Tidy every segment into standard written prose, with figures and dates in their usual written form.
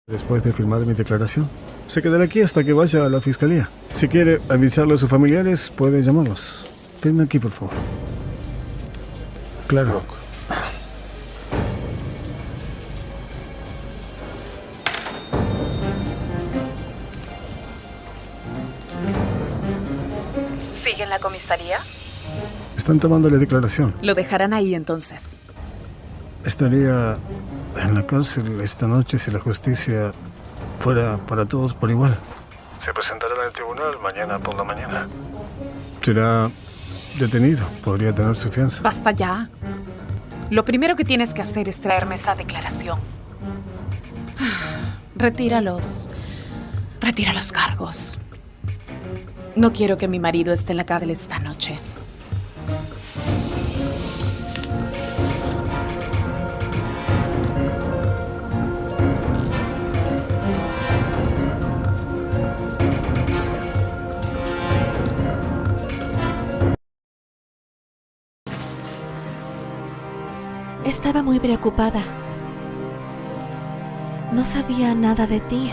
Después de firmar mi declaración, se quedará aquí hasta que vaya a la fiscalía. Si quiere avisarle a sus familiares, puede llamarlos. Firme aquí, por favor. Claro. ¿Sigue en la comisaría? Están tomándole declaración. Lo dejarán ahí entonces. Estaría en la cárcel esta noche si la justicia fuera para todos por igual. Se presentará en el tribunal mañana por la mañana. Será detenido. Podría tener su fianza. Basta ya. Lo primero que tienes que hacer es traerme esa declaración. Retira los cargos. No quiero que mi marido esté en la cárcel esta noche. Estaba muy preocupada. No sabía nada de ti.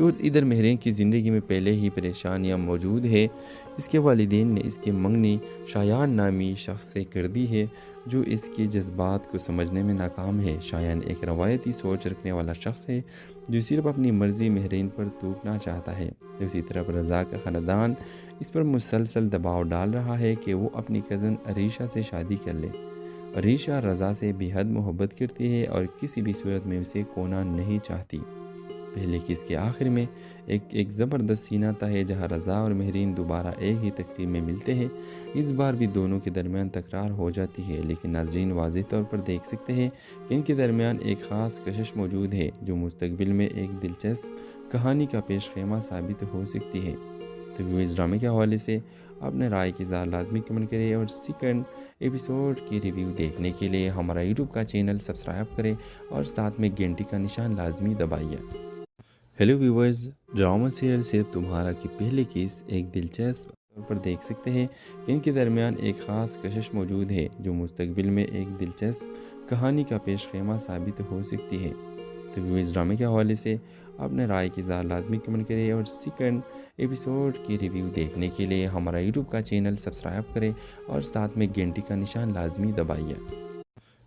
اور ادھر مہرین کی زندگی میں پہلے ہی پریشانیاں موجود ہے۔ اس کے والدین نے اس کی منگنی شایان نامی شخص سے کر دی ہے جو اس کے جذبات کو سمجھنے میں ناکام ہے۔ شایان ایک روایتی سوچ رکھنے والا شخص ہے جو صرف اپنی مرضی مہرین پر تھوپنا چاہتا ہے۔ اسی طرح رضا کا خاندان اس پر مسلسل دباؤ ڈال رہا ہے کہ وہ اپنی کزن عریشہ سے شادی کر لے۔ عریشہ رضا سے بے حد محبت کرتی ہے اور کسی بھی صورت میں اسے کھونا نہیں چاہتی۔ پہلے قسط کے آخر میں ایک زبردست سینہ تھا ہے جہاں رضا اور مہرین دوبارہ ایک ہی تقریب میں ملتے ہیں۔ اس بار بھی دونوں کے درمیان تکرار ہو جاتی ہے، لیکن ناظرین واضح طور پر دیکھ سکتے ہیں کہ ان کے درمیان ایک خاص کشش موجود ہے جو مستقبل میں ایک دلچسپ کہانی کا پیش خیمہ ثابت ہو سکتی ہے۔ تو ویوز ڈرامے کے حوالے سے اپنے رائے کی اظہار لازمی کمنٹ کریں اور سیکنڈ ایپیسوڈ کی ریویو دیکھنے کے لیے ہمارا یوٹیوب کا چینل سبسکرائب کریں اور ساتھ میں گھنٹی کا نشان لازمی دبائیے۔ ہیلو ویورز، ڈرامہ سیریل صرف تمہارا کی پہلی قسط ایک دلچسپ طور پر دیکھ سکتے ہیں کہ ان کے درمیان ایک خاص کشش موجود ہے جو مستقبل میں ایک دلچسپ کہانی کا پیش خیمہ ثابت ہو سکتی ہے۔ تو ویوز ڈرامے کے حوالے سے اپنے رائے کی اظہار لازمی کمنٹ کریں اور سیکنڈ ایپیسوڈ کی ریویو دیکھنے کے لیے ہمارا یوٹیوب کا چینل سبسکرائب کریں اور ساتھ میں گھنٹی کا نشان لازمی دبائیے۔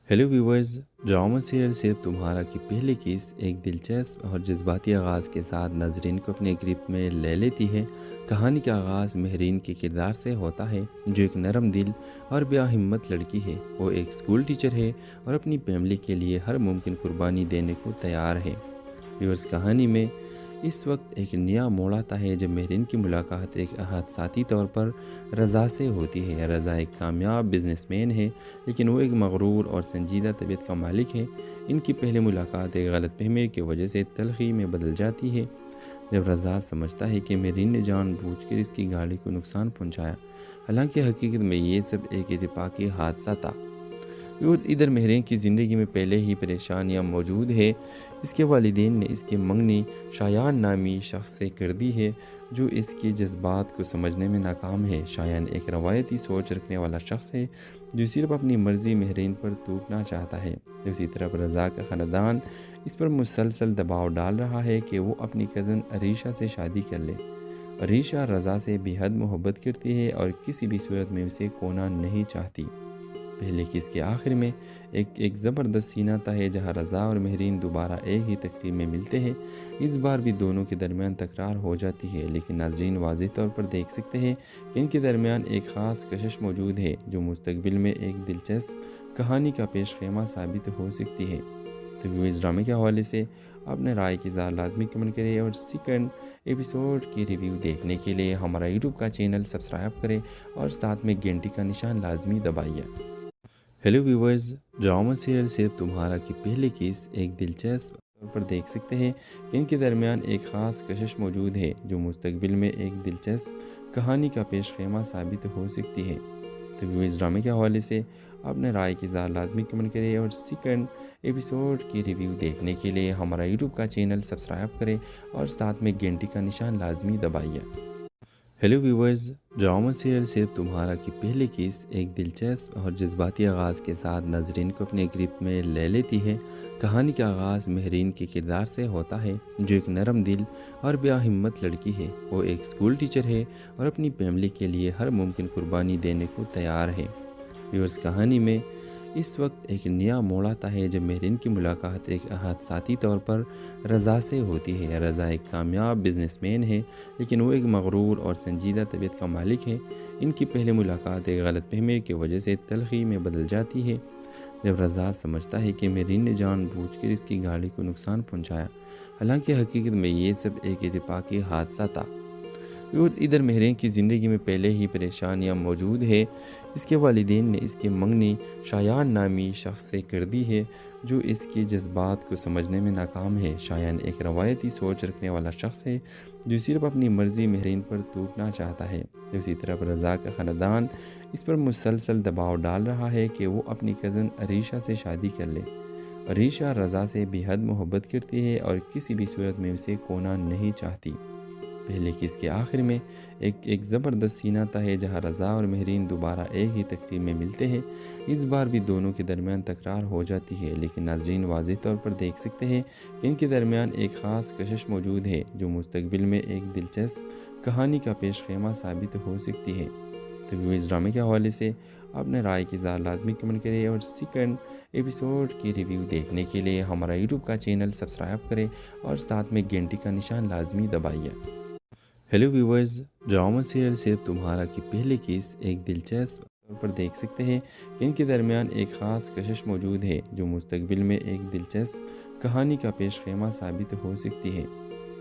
ہیلو ویورز، ڈرامہ سیریل صرف تمہارا کی پہلی قسط ایک دلچسپ اور جذباتی آغاز کے ساتھ ناظرین کو اپنے گرپ میں لے لیتی ہے۔ کہانی کا آغاز مہرین کے کردار سے ہوتا ہے جو ایک نرم دل اور بیا ہمت لڑکی ہے۔ وہ ایک اسکول ٹیچر ہے اور اپنی فیملی کے لیے ہر ممکن قربانی دینے کو تیار ہے۔ ویورز، کہانی میں اس وقت ایک نیا موڑ آتا ہے جب مہرین کی ملاقات ایک حادثاتی طور پر رضا سے ہوتی ہے۔ رضا ایک کامیاب بزنس مین ہے لیکن وہ ایک مغرور اور سنجیدہ طبیعت کا مالک ہے۔ ان کی پہلی ملاقات ایک غلط فہمی کی وجہ سے تلخی میں بدل جاتی ہے جب رضا سمجھتا ہے کہ مہرین نے جان بوجھ کر اس کی گاڑی کو نقصان پہنچایا، حالانکہ حقیقت میں یہ سب ایک اتفاقی حادثہ تھا۔ ادھر مہرین کی زندگی میں پہلے ہی پریشانیاں موجود ہے۔ اس کے والدین نے اس کی منگنی شایان نامی شخص سے کر دی ہے جو اس کے جذبات کو سمجھنے میں ناکام ہے۔ شایان ایک روایتی سوچ رکھنے والا شخص ہے جو صرف اپنی مرضی مہرین پر تھوپنا چاہتا ہے۔ اسی طرح رضا کا خاندان اس پر مسلسل دباؤ ڈال رہا ہے کہ وہ اپنی کزن عریشہ سے شادی کر لے۔ عریشہ رضا سے بے حد محبت کرتی ہے اور کسی بھی صورت میں اسے کھونا نہیں چاہتی۔ پہلے قسط کے آخر میں ایک زبردست سینہ تھا ہے جہاں رضا اور مہرین دوبارہ ایک ہی تقریب میں ملتے ہیں۔ اس بار بھی دونوں کے درمیان تکرار ہو جاتی ہے، لیکن ناظرین واضح طور پر دیکھ سکتے ہیں کہ ان کے درمیان ایک خاص کشش موجود ہے جو مستقبل میں ایک دلچسپ کہانی کا پیش خیمہ ثابت ہو سکتی ہے۔ تو ویوز ڈرامے کے حوالے سے اپنے رائے کی اظہار لازمی کمنٹ کریں اور سیکنڈ ایپیسوڈ کی ریویو دیکھنے کے لیے ہمارا یوٹیوب کا چینل سبسکرائب کریں اور ساتھ میں گھنٹی کا نشان لازمی دبائیے۔ ہیلو ویورز، ڈرامہ سیریل صرف تمہارا کی پہلی قسط ایک دلچسپ طور پر دیکھ سکتے ہیں کہ ان کے درمیان ایک خاص کشش موجود ہے جو مستقبل میں ایک دلچسپ کہانی کا پیش خیمہ ثابت ہو سکتی ہے۔ تو ویوز ڈرامے کے حوالے سے اپنے رائے کی اظہار لازمی کمنٹ کریں اور سیکنڈ ایپیسوڈ کی ریویو دیکھنے کے لیے ہمارا یوٹیوب کا چینل سبسکرائب کریں اور ساتھ میں گھنٹی کا نشان لازمی دبائیے۔ ہیلو ویورز، ڈرامہ سیریل صرف تمہارا کی پہلی قسط ایک دلچسپ اور جذباتی آغاز کے ساتھ ناظرین کو اپنے گرپ میں لے لیتی ہے۔ کہانی کا آغاز مہرین کے کردار سے ہوتا ہے جو ایک نرم دل اور بیا ہمت لڑکی ہے۔ وہ ایک اسکول ٹیچر ہے اور اپنی فیملی کے لیے ہر ممکن قربانی دینے کو تیار ہے۔ ویورز، کہانی میں اس وقت ایک نیا موڑ آتا ہے جب مہرین کی ملاقات ایک حادثاتی طور پر رضا سے ہوتی ہے۔ رضا ایک کامیاب بزنس مین ہے لیکن وہ ایک مغرور اور سنجیدہ طبیعت کا مالک ہے۔ ان کی پہلی ملاقات ایک غلط فہمی کی وجہ سے تلخی میں بدل جاتی ہے جب رضا سمجھتا ہے کہ مہرین نے جان بوجھ کر اس کی گاڑی کو نقصان پہنچایا، حالانکہ حقیقت میں یہ سب ایک اتفاقی حادثہ تھا۔ ادھر مہرین کی زندگی میں پہلے ہی پریشانیاں موجود ہے۔ اس کے والدین نے اس کی منگنی شایان نامی شخص سے کر دی ہے جو اس کے جذبات کو سمجھنے میں ناکام ہے۔ شایان ایک روایتی سوچ رکھنے والا شخص ہے جو صرف اپنی مرضی مہرین پر تھوپنا چاہتا ہے۔ اسی طرح رضا کا خاندان اس پر مسلسل دباؤ ڈال رہا ہے کہ وہ اپنی کزن عریشہ سے شادی کر لے۔ عریشہ رضا سے بے حد محبت کرتی ہے اور کسی بھی صورت میں اسے کھونا نہیں چاہتی۔ پہلے قسط کے آخر میں ایک زبردست سین آتا ہے جہاں رضا اور مہرین دوبارہ ایک ہی تقریب میں ملتے ہیں۔ اس بار بھی دونوں کے درمیان تکرار ہو جاتی ہے، لیکن ناظرین واضح طور پر دیکھ سکتے ہیں کہ ان کے درمیان ایک خاص کشش موجود ہے جو مستقبل میں ایک دلچسپ کہانی کا پیش خیمہ ثابت ہو سکتی ہے۔ تو ویوز ڈرامے کے حوالے سے اپنے رائے کی اظہار لازمی کمنٹ کریں اور سیکنڈ ایپیسوڈ کی ریویو دیکھنے کے لیے ہمارا یوٹیوب کا چینل سبسکرائب کریں اور ساتھ میں گھنٹی کا نشان لازمی دبائیے۔ ہیلو ویورز، ڈرامہ سیریل صرف تمہارا کی پہلی قسط ایک دلچسپ طور پر دیکھ سکتے ہیں کہ ان کے درمیان ایک خاص کشش موجود ہے جو مستقبل میں ایک دلچسپ کہانی کا پیش خیمہ ثابت ہو سکتی ہے۔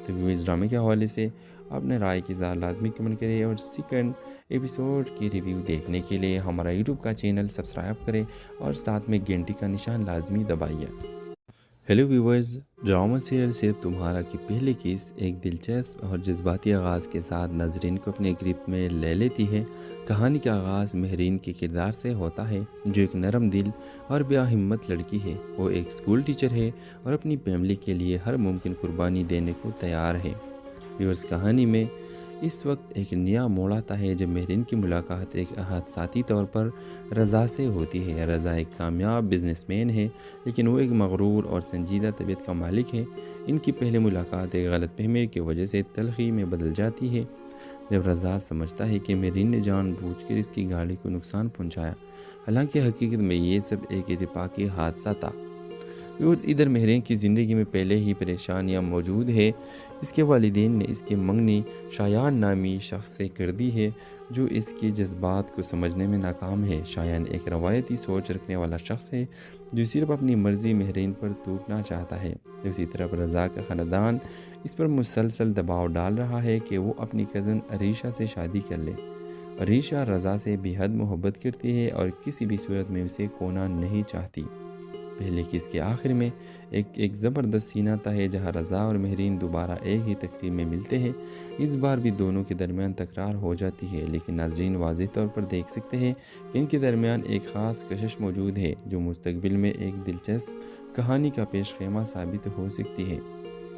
تو ویوز ڈرامے کے حوالے سے اپنے رائے کی اظہار لازمی کمنٹ کریں اور سیکنڈ ایپیسوڈ کی ریویو دیکھنے کے لیے ہمارا یوٹیوب کا چینل سبسکرائب کریں اور ساتھ میں گھنٹی کا نشان لازمی دبائیے۔ ہیلو ویورز، ڈرامہ سیریل صرف تمہارا کی پہلی قسط ایک دلچسپ اور جذباتی آغاز کے ساتھ ناظرین کو اپنے گرپ میں لے لیتی ہے۔ کہانی کا آغاز مہرین کے کردار سے ہوتا ہے جو ایک نرم دل اور بیا ہمت لڑکی ہے۔ وہ ایک اسکول ٹیچر ہے اور اپنی فیملی کے لیے ہر ممکن قربانی دینے کو تیار ہے۔ ویورز، کہانی میں اس وقت ایک نیا موڑ آتا ہے جب مہرین کی ملاقات ایک حادثاتی طور پر رضا سے ہوتی ہے۔ رضا ایک کامیاب بزنس مین ہے، لیکن وہ ایک مغرور اور سنجیدہ طبیعت کا مالک ہے۔ ان کی پہلی ملاقات ایک غلط فہمی کی وجہ سے تلخی میں بدل جاتی ہے جب رضا سمجھتا ہے کہ مہرین نے جان بوجھ کر اس کی گاڑی کو نقصان پہنچایا، حالانکہ حقیقت میں یہ سب ایک اتفاقی حادثہ تھا۔ ادھر مہرین کی زندگی میں پہلے ہی پریشانیاں موجود ہے۔ اس کے والدین نے اس کی منگنی شایان نامی شخص سے کر دی ہے جو اس کی جذبات کو سمجھنے میں ناکام ہے۔ شایان ایک روایتی سوچ رکھنے والا شخص ہے جو صرف اپنی مرضی مہرین پر توپنا چاہتا ہے۔ دوسری طرف رضا کا خاندان اس پر مسلسل دباؤ ڈال رہا ہے کہ وہ اپنی کزن عریشہ سے شادی کر لے۔ عریشہ رضا سے بے حد محبت کرتی ہے اور کسی بھی صورت میں اسے کھونا نہیں چاہتی۔ پہلے قسط کے آخر میں ایک زبردست سین آتا ہے جہاں رضا اور مہرین دوبارہ ایک ہی تقریب میں ملتے ہیں۔ اس بار بھی دونوں کے درمیان تکرار ہو جاتی ہے، لیکن ناظرین واضح طور پر دیکھ سکتے ہیں کہ ان کے درمیان ایک خاص کشش موجود ہے جو مستقبل میں ایک دلچسپ کہانی کا پیش خیمہ ثابت ہو سکتی ہے۔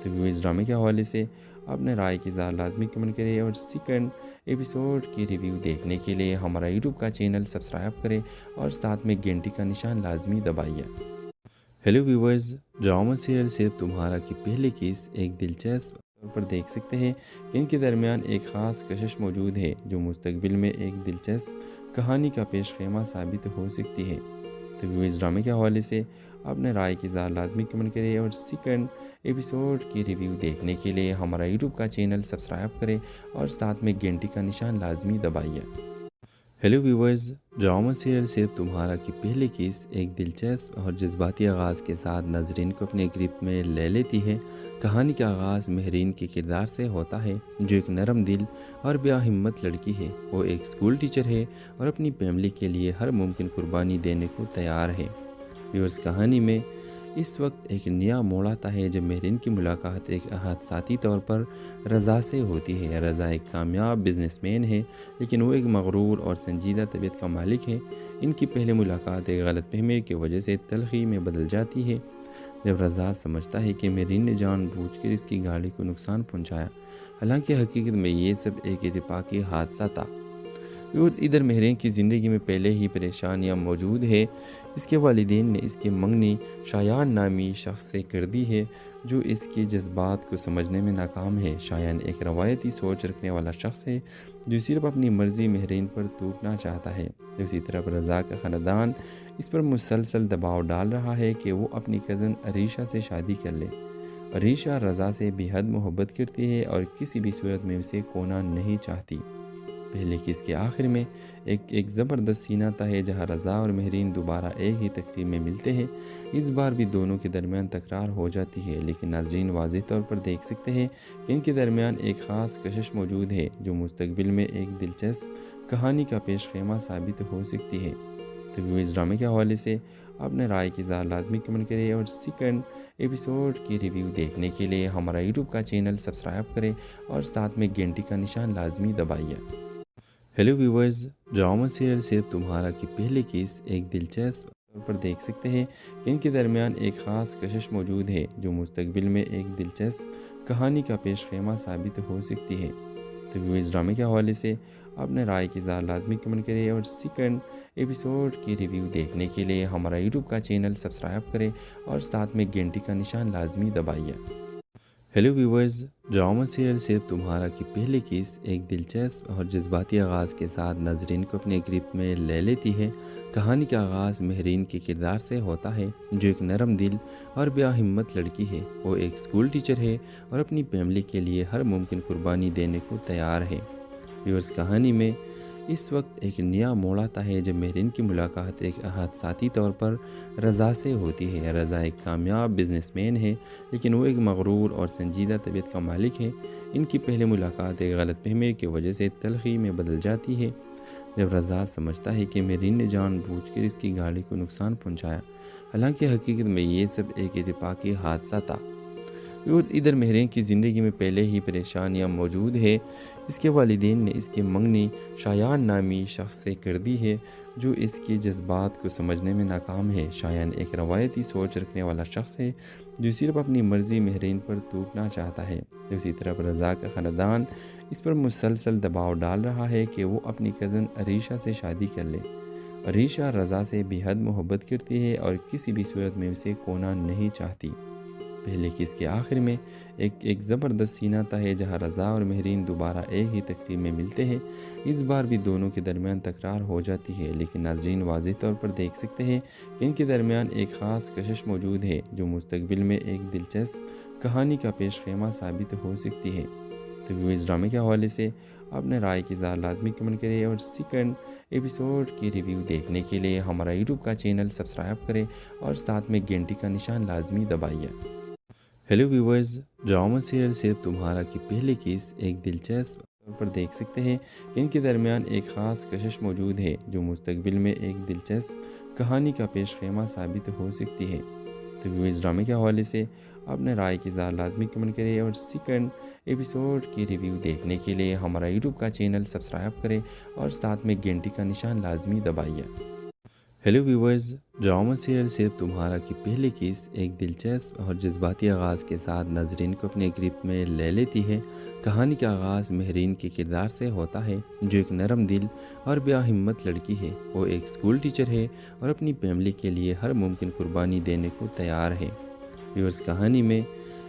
تو ویوز ڈرامے کے حوالے سے اپنے رائے کی اظہار لازمی کمنٹ کریں اور سیکنڈ ایپیسوڈ کی ریویو دیکھنے کے لیے ہمارا یوٹیوب کا چینل سبسکرائب کریں اور ساتھ میں گھنٹی کا نشان لازمی دبائیے۔ ہیلو ویورز، ڈرامہ سیریل صرف تمہارا کی پہلی قسط ایک دلچسپ طور پر دیکھ سکتے ہیں کہ ان کے درمیان ایک خاص کشش موجود ہے جو مستقبل میں ایک دلچسپ کہانی کا پیش خیمہ ثابت ہو سکتی ہے۔ تو ویوز ڈرامے کے حوالے سے اپنے رائے کی اظہار لازمی کمنٹ کریں اور سیکنڈ ایپیسوڈ کی ریویو دیکھنے کے لیے ہمارا یوٹیوب کا چینل سبسکرائب کریں اور ساتھ میں گھنٹی کا نشان لازمی دبائیے۔ ہیلو ویورز، ڈرامہ سیریل صرف تمہارا کی پہلی قسط ایک دلچسپ اور جذباتی آغاز کے ساتھ ناظرین کو اپنے گرپ میں لے لیتی ہے۔ کہانی کا آغاز مہرین کے کردار سے ہوتا ہے جو ایک نرم دل اور بیا ہمت لڑکی ہے۔ وہ ایک اسکول ٹیچر ہے اور اپنی فیملی کے لیے ہر ممکن قربانی دینے کو تیار ہے۔ ویورز، کہانی میں اس وقت ایک نیا موڑ آتا ہے جب مہرین کی ملاقات ایک حادثاتی طور پر رضا سے ہوتی ہے۔ رضا ایک کامیاب بزنس مین ہے، لیکن وہ ایک مغرور اور سنجیدہ طبیعت کا مالک ہے۔ ان کی پہلی ملاقات ایک غلط فہمی کی وجہ سے تلخی میں بدل جاتی ہے جب رضا سمجھتا ہے کہ مہرین نے جان بوجھ کر اس کی گاڑی کو نقصان پہنچایا، حالانکہ حقیقت میں یہ سب ایک اتفاقی حادثہ تھا۔ ادھر مہرین کی زندگی میں پہلے ہی پریشانیاں موجود ہے۔ اس کے والدین نے اس کی منگنی شایان نامی شخص سے کر دی ہے جو اس کی جذبات کو سمجھنے میں ناکام ہے۔ شایان ایک روایتی سوچ رکھنے والا شخص ہے جو صرف اپنی مرضی مہرین پر توپنا چاہتا ہے۔ دوسری طرف رضا کا خاندان اس پر مسلسل دباؤ ڈال رہا ہے کہ وہ اپنی کزن عریشہ سے شادی کر لے۔ عریشہ رضا سے بے حد محبت کرتی ہے اور کسی بھی صورت میں اسے کھونا نہیں چاہتی۔ پہلے قسط کے آخر میں ایک زبردست سین آتا ہے جہاں رضا اور مہرین دوبارہ ایک ہی تقریب میں ملتے ہیں۔ اس بار بھی دونوں کے درمیان تکرار ہو جاتی ہے، لیکن ناظرین واضح طور پر دیکھ سکتے ہیں کہ ان کے درمیان ایک خاص کشش موجود ہے جو مستقبل میں ایک دلچسپ کہانی کا پیش خیمہ ثابت ہو سکتی ہے۔ تو ویوز ڈرامے کے حوالے سے اپنے رائے کی اظہار لازمی کمنٹ کریں اور سیکنڈ ایپیسوڈ کی ریویو دیکھنے کے لیے ہمارا یوٹیوب کا چینل سبسکرائب کریں اور ساتھ میں گھنٹی کا نشان لازمی دبائیے۔ ہیلو ویورز، ڈرامہ سیریل صرف تمہارا کی پہلی قسط ایک دلچسپ طور پر دیکھ سکتے ہیں کہ ان کے درمیان ایک خاص کشش موجود ہے جو مستقبل میں ایک دلچسپ کہانی کا پیش خیمہ ثابت ہو سکتی ہے۔ تو ویوز ڈرامے کے حوالے سے اپنے رائے کی اظہار لازمی کمنٹ کریں اور سیکنڈ ایپیسوڈ کی ریویو دیکھنے کے لیے ہمارا یوٹیوب کا چینل سبسکرائب کریں اور ساتھ میں گھنٹی کا نشان لازمی دبائیے۔ ہیلو ویورز، ڈرامہ سیریل صرف تمہارا کی پہلی کس ایک دلچسپ اور جذباتی آغاز کے ساتھ ناظرین کو اپنے گرپ میں لے لیتی ہے۔ کہانی کا آغاز مہرین کے کردار سے ہوتا ہے جو ایک نرم دل اور بیا ہمت لڑکی ہے۔ وہ ایک اسکول ٹیچر ہے اور اپنی فیملی کے لیے ہر ممکن قربانی دینے کو تیار ہے۔ ویورز، کہانی میں اس وقت ایک نیا موڑ آتا ہے جب مہرین کی ملاقات ایک حادثاتی طور پر رضا سے ہوتی ہے۔ رضا ایک کامیاب بزنس مین ہے لیکن وہ ایک مغرور اور سنجیدہ طبیعت کا مالک ہے۔ ان کی پہلی ملاقات ایک غلط فہمی کی وجہ سے تلخی میں بدل جاتی ہے جب رضا سمجھتا ہے کہ مہرین نے جان بوجھ کر اس کی گاڑی کو نقصان پہنچایا، حالانکہ حقیقت میں یہ سب ایک اتفاقی حادثہ تھا۔ ادھر مہرین کی زندگی میں پہلے ہی پریشانیاں موجود ہے۔ اس کے والدین نے اس کی منگنی شایان نامی شخص سے کر دی ہے جو اس کی جذبات کو سمجھنے میں ناکام ہے۔ شایان ایک روایتی سوچ رکھنے والا شخص ہے جو صرف اپنی مرضی مہرین پر توڑنا چاہتا ہے۔ دوسری طرف رضا کا خاندان اس پر مسلسل دباؤ ڈال رہا ہے کہ وہ اپنی کزن عریشہ سے شادی کر لے۔ عریشہ رضا سے بے حد محبت کرتی ہے اور کسی بھی صورت میں اسے کھونا نہیں چاہتی۔ پہلے کس کے آخر میں ایک زبردست سینہ تھا ہے جہاں رضا اور مہرین دوبارہ ایک ہی تقریب میں ملتے ہیں۔ اس بار بھی دونوں کے درمیان تکرار ہو جاتی ہے لیکن ناظرین واضح طور پر دیکھ سکتے ہیں کہ ان کے درمیان ایک خاص کشش موجود ہے جو مستقبل میں ایک دلچسپ کہانی کا پیش خیمہ ثابت ہو سکتی ہے۔ تو ویوز ڈرامے کے حوالے سے اپنے رائے کی اظہار لازمی کمنٹ کریں اور سیکنڈ ایپیسوڈ کی ریویو دیکھنے کے لیے ہمارا یوٹیوب کا چینل سبسکرائب کریں اور ساتھ میں گھنٹی کا نشان لازمی دبائیے۔ ہیلو ویورز، ڈرامہ سیریل صرف تمہارا کی پہلی کس ایک دلچسپ طور پر دیکھ سکتے ہیں کہ ان کے درمیان ایک خاص کشش موجود ہے جو مستقبل میں ایک دلچسپ کہانی کا پیش خیمہ ثابت ہو سکتی ہے۔ تو ویوز ڈرامے کے حوالے سے اپنے رائے کی اظہار لازمی کمنٹ کریں اور سیکنڈ ایپیسوڈ کی ریویو دیکھنے کے لیے ہمارا یوٹیوب کا چینل سبسکرائب کریں اور ساتھ میں گھنٹی کا نشان لازمی دبائیے۔ ہیلو ویورز، ڈرامہ سیریل صرف تمہارا کی پہلی کس ایک دلچسپ اور جذباتی آغاز کے ساتھ ناظرین کو اپنے گرپ میں لے لیتی ہے۔ کہانی کا آغاز مہرین کے کردار سے ہوتا ہے جو ایک نرم دل اور بیا ہمت لڑکی ہے۔ وہ ایک اسکول ٹیچر ہے اور اپنی فیملی کے لیے ہر ممکن قربانی دینے کو تیار ہے۔ ویورز، کہانی میں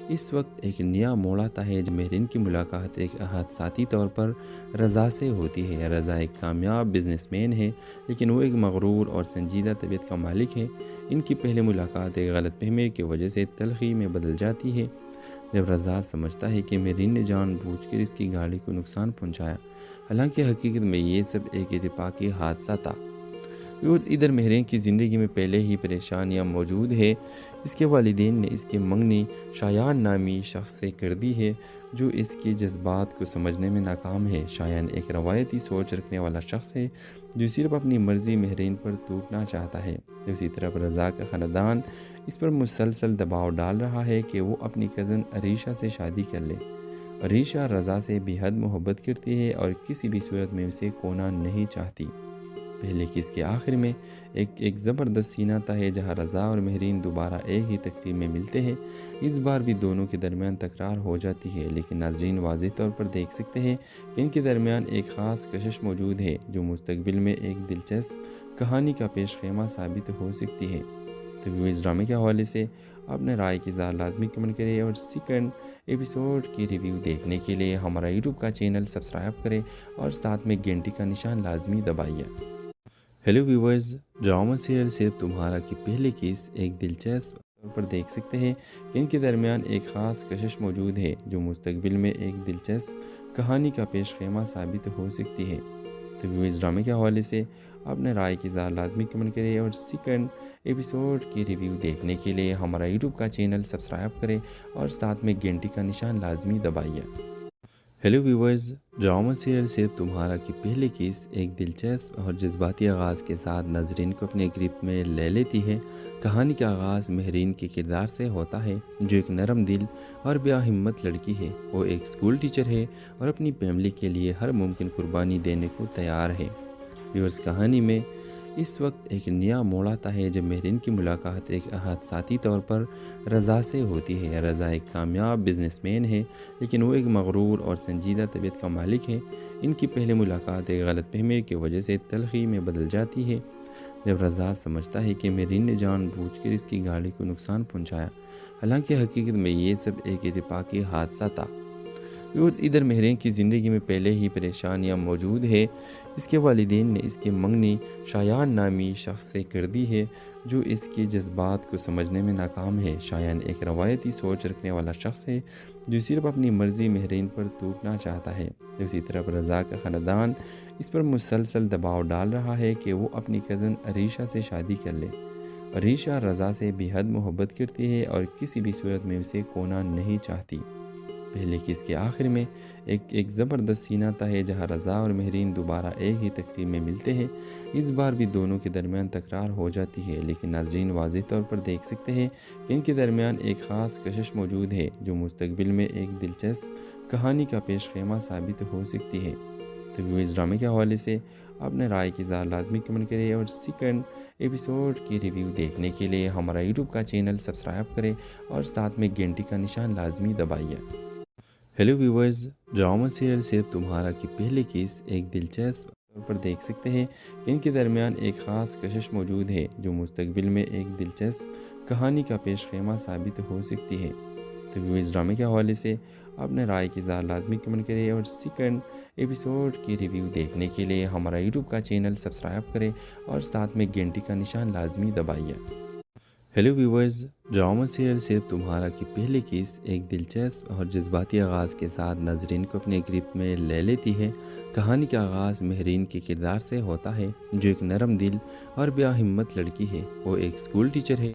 اس وقت ایک نیا موڑ آتا ہے جب مہرین کی ملاقات ایک حادثاتی طور پر رضا سے ہوتی ہے۔ رضا ایک کامیاب بزنس مین ہے لیکن وہ ایک مغرور اور سنجیدہ طبیعت کا مالک ہے۔ ان کی پہلی ملاقات ایک غلط فہمی کی وجہ سے تلخی میں بدل جاتی ہے جب رضا سمجھتا ہے کہ مہرین نے جان بوجھ کر اس کی گاڑی کو نقصان پہنچایا، حالانکہ حقیقت میں یہ سب ایک اتفاقی حادثہ تھا۔ ادھر مہرین کی زندگی میں پہلے ہی پریشانیاں موجود ہے۔ اس کے والدین نے اس کی منگنی شایان نامی شخص سے کر دی ہے جو اس کی جذبات کو سمجھنے میں ناکام ہے۔ شایان ایک روایتی سوچ رکھنے والا شخص ہے جو صرف اپنی مرضی مہرین پر توڑنا چاہتا ہے۔ دوسری طرف رضا کا خاندان اس پر مسلسل دباؤ ڈال رہا ہے کہ وہ اپنی کزن عریشہ سے شادی کر لے۔ عریشہ رضا سے بے حد محبت کرتی ہے اور کسی بھی صورت میں اسے کھونا نہیں چاہتی۔ پہلے کس کے آخر میں ایک زبردست سینہ تھا ہے جہاں رضا اور مہرین دوبارہ ایک ہی تقریب میں ملتے ہیں۔ اس بار بھی دونوں کے درمیان تکرار ہو جاتی ہے لیکن ناظرین واضح طور پر دیکھ سکتے ہیں کہ ان کے درمیان ایک خاص کشش موجود ہے جو مستقبل میں ایک دلچسپ کہانی کا پیش خیمہ ثابت ہو سکتی ہے۔ تو ویوز ڈرامے کے حوالے سے اپنے رائے کی اظہار لازمی کمنٹ کریں اور سیکنڈ ایپیسوڈ کی ریویو دیکھنے کے لیے ہمارا یوٹیوب کا چینل سبسکرائب کریں اور ساتھ میں گھنٹی کا نشان لازمی دبائیے۔ ہیلو ویورز، ڈرامہ سیریل صرف تمہارا کی پہلی کس ایک دلچسپ طور پر دیکھ سکتے ہیں کہ ان کے درمیان ایک خاص کشش موجود ہے جو مستقبل میں ایک دلچسپ کہانی کا پیش خیمہ ثابت ہو سکتی ہے۔ تو ویوز ڈرامے کے حوالے سے اپنے رائے کی اظہار لازمی کمنٹ کریں اور سیکنڈ ایپیسوڈ کی ریویو دیکھنے کے لیے ہمارا یوٹیوب کا چینل سبسکرائب کریں اور ساتھ میں گھنٹی کا نشان لازمی دبائیے۔ ہیلو ویورز، ڈرامہ سیریل صرف تمہارا کی پہلی کس ایک دلچسپ اور جذباتی آغاز کے ساتھ ناظرین کو اپنے گرپ میں لے لیتی ہے۔ کہانی کا آغاز مہرین کے کردار سے ہوتا ہے جو ایک نرم دل اور بیا ہمت لڑکی ہے۔ وہ ایک اسکول ٹیچر ہے اور اپنی فیملی کے لیے ہر ممکن قربانی دینے کو تیار ہے۔ ویورز، کہانی میں اس وقت ایک نیا موڑ آتا ہے جب مہرین کی ملاقات ایک حادثاتی طور پر رضا سے ہوتی ہے۔ رضا ایک کامیاب بزنس مین ہے، لیکن وہ ایک مغرور اور سنجیدہ طبیعت کا مالک ہے۔ ان کی پہلی ملاقات ایک غلط فہمی کی وجہ سے تلخی میں بدل جاتی ہے۔ جب رضا سمجھتا ہے کہ مہرین نے جان بوجھ کر اس کی گاڑی کو نقصان پہنچایا، حالانکہ حقیقت میں یہ سب ایک اتفاقی حادثہ تھا۔ ادھر مہرین کی زندگی میں پہلے ہی پریشانیاں موجود ہے۔ اس کے والدین نے اس کی منگنی شایان نامی شخص سے کر دی ہے جو اس کے جذبات کو سمجھنے میں ناکام ہے۔ شایان ایک روایتی سوچ رکھنے والا شخص ہے جو صرف اپنی مرضی مہرین پر تھوپنا چاہتا ہے۔ دوسری طرف رضا کا خاندان اس پر مسلسل دباؤ ڈال رہا ہے کہ وہ اپنی کزن عریشہ سے شادی کر لے۔ عریشہ رضا سے بے حد محبت کرتی ہے اور کسی بھی صورت میں اسے کھونا نہیں چاہتی۔ پہلے کس کے آخر میں ایک زبردست سینہ تھا ہے جہاں رضا اور مہرین دوبارہ ایک ہی تقریب میں ملتے ہیں۔ اس بار بھی دونوں کے درمیان تکرار ہو جاتی ہے، لیکن ناظرین واضح طور پر دیکھ سکتے ہیں کہ ان کے درمیان ایک خاص کشش موجود ہے جو مستقبل میں ایک دلچسپ کہانی کا پیش خیمہ ثابت ہو سکتی ہے۔ تو اس ڈرامے کے حوالے سے اپنے رائے کی اظہار لازمی کمنٹ کریں اور سیکنڈ ایپیسوڈ کی ریویو دیکھنے کے لیے ہمارا یوٹیوب کا چینل سبسکرائب کریں اور ساتھ میں گھنٹی کا نشان لازمی دبائیے۔ ہیلو ویورز، ڈرامہ سیریل صرف تمہارا کی پہلی کس ایک دلچسپ طور پر دیکھ سکتے ہیں کہ ان کے درمیان ایک خاص کشش موجود ہے جو مستقبل میں ایک دلچسپ کہانی کا پیش خیمہ ثابت ہو سکتی ہے۔ تو اس ڈرامے کے حوالے سے اپنے رائے کی اظہار لازمی کمنٹ کریں اور سیکنڈ ایپیسوڈ کی ریویو دیکھنے کے لیے ہمارا یوٹیوب کا چینل سبسکرائب کریں اور ساتھ میں گھنٹی کا نشان لازمی دبائیے۔ ہیلو ویورز، ڈرامہ سیریل صرف تمہارا کی پہلی کس ایک دلچسپ اور جذباتی آغاز کے ساتھ ناظرین کو اپنے گرفت میں لے لیتی ہے۔ کہانی کا آغاز مہرین کے کردار سے ہوتا ہے جو ایک نرم دل اور بے ہمت لڑکی ہے۔ وہ ایک اسکول ٹیچر ہے